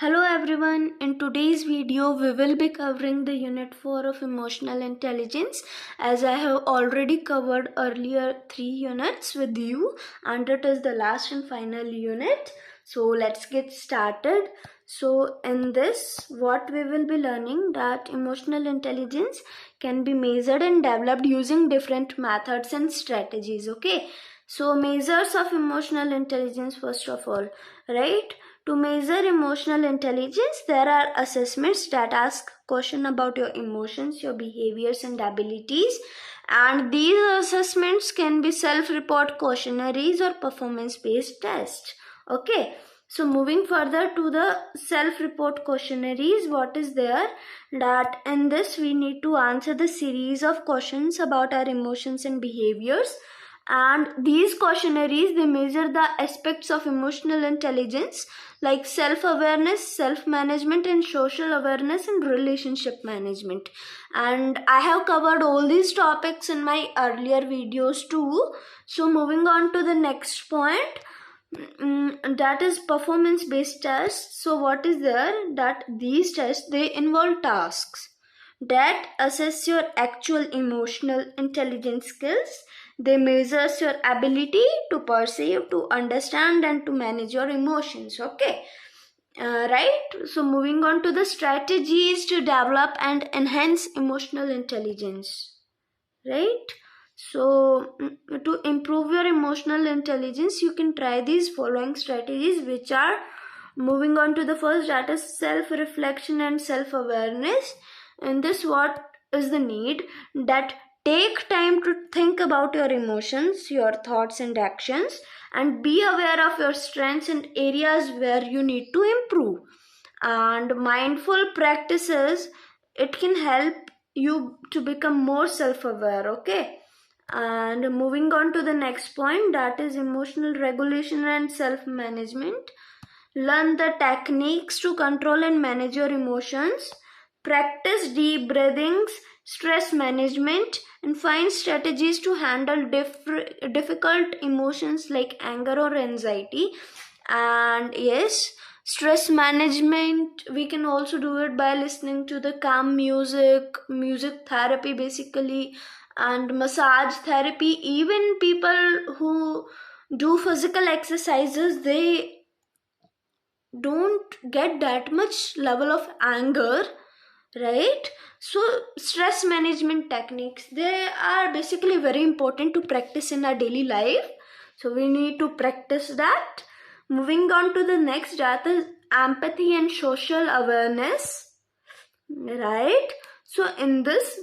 Hello everyone, in today's video we will be covering the Unit 4 of Emotional Intelligence, as I have already covered earlier 3 units with you, and it is the last and final unit. So let's get started. So in this, what we will be learning that emotional intelligence can be measured and developed using different methods and strategies. Okay, so measures of emotional intelligence first of all, right? To measure emotional intelligence, there are assessments that ask questions about your emotions, your behaviors and abilities. And these assessments can be self-report questionnaires or performance-based tests. Okay. So moving further to the self-report questionnaires, what is there? That in this we need to answer the series of questions about our emotions and behaviors. And these questionnaires, they measure the aspects of emotional intelligence like self-awareness, self-management and social awareness and relationship management. And I have covered all these topics in my earlier videos too. So moving on to the next point, that is performance based tests. So what is there? That these tests, they involve tasks that assess your actual emotional intelligence skills. They measure your ability to perceive, to understand and to manage your emotions. Okay, right? So moving on to the strategies to develop and enhance emotional intelligence, right? So to improve your emotional intelligence, you can try these following strategies, which are, moving on to the first, that is self-reflection and self-awareness. In this, what is the need? That take time to think about your emotions, your thoughts and actions, and be aware of your strengths and areas where you need to improve. And mindful practices, it can help you to become more self-aware. Okay, and moving on to the next point, that is emotional regulation and self-management. Learn the techniques to control and manage your emotions. Practice deep breathings, stress management, and find strategies to handle difficult emotions like anger or anxiety. And yes, stress management, we can also do it by listening to the calm music therapy basically, and massage therapy. Even people who do physical exercises, they don't get that much level of anger, right? So stress management techniques, they are basically very important to practice in our daily life, so we need to practice that. Moving on to the next, that is empathy and social awareness, right? So in this,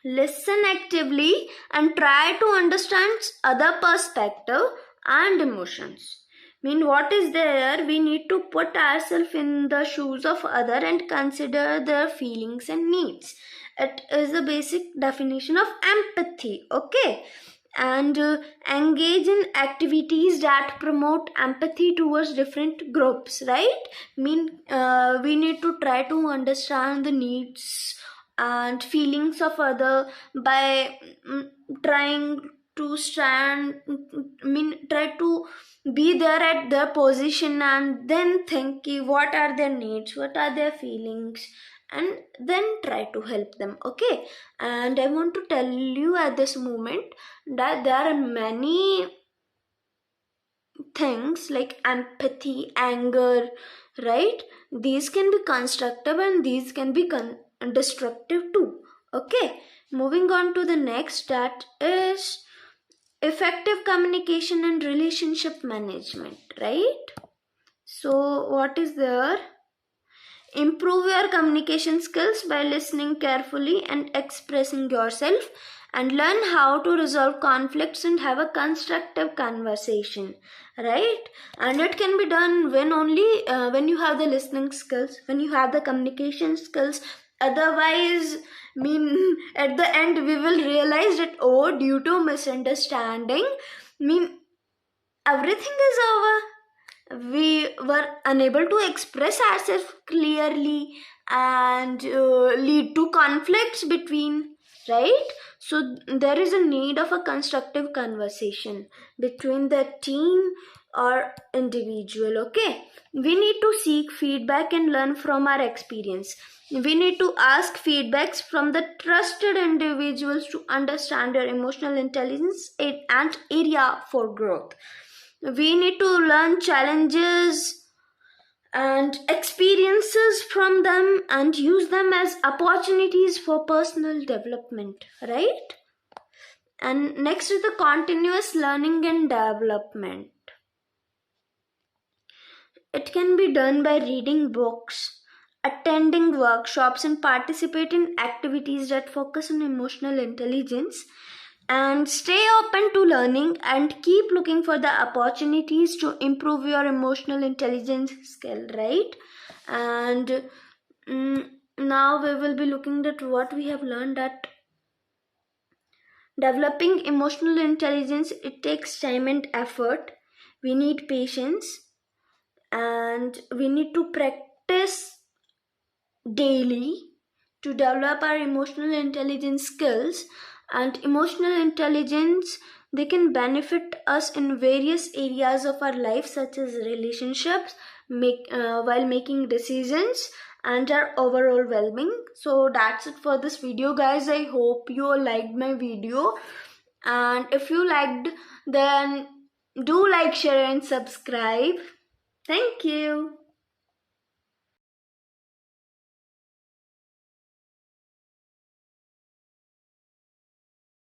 listen actively and try to understand other perspective and emotions. What is there? We need to put ourselves in the shoes of other and consider their feelings and needs. It is the basic definition of empathy. Okay, and engage in activities that promote empathy towards different groups, right? We need to try to understand the needs and feelings of other by trying to try to be there at their position and then think what are their needs, what are their feelings, and then try to help them. Okay, and I want to tell you at this moment that there are many things like empathy, anger, right? These can be constructive and these can be destructive too. Okay, moving on to the next, that is effective communication and relationship management, right? So what is there? Improve your communication skills by listening carefully and expressing yourself, and learn how to resolve conflicts and have a constructive conversation, right? And it can be done when only when you have the listening skills, when you have the communication skills. Otherwise, at the end we will realize that, oh, due to misunderstanding, everything is over. We were unable to express ourselves clearly and lead to conflicts between, right? So there is a need of a constructive conversation between the team or individual. Okay, we need to seek feedback and learn from our experience. We need to ask feedbacks from the trusted individuals to understand their emotional intelligence and area for growth. We need to learn challenges and experiences from them and use them as opportunities for personal development, right? And next is the continuous learning and development. It can be done by reading books, attending workshops, and participate in activities that focus on emotional intelligence. And stay open to learning and keep looking for the opportunities to improve your emotional intelligence skill, right? And now we will be looking at what we have learned, that developing emotional intelligence, it takes time and effort. We need patience and we need to practice daily to develop our emotional intelligence skills. And emotional intelligence, they can benefit us in various areas of our life, such as relationships, while making decisions, and our overall well-being. So that's it for this video, guys. I hope you all liked my video, and if you liked, then do like, share and subscribe. Thank you.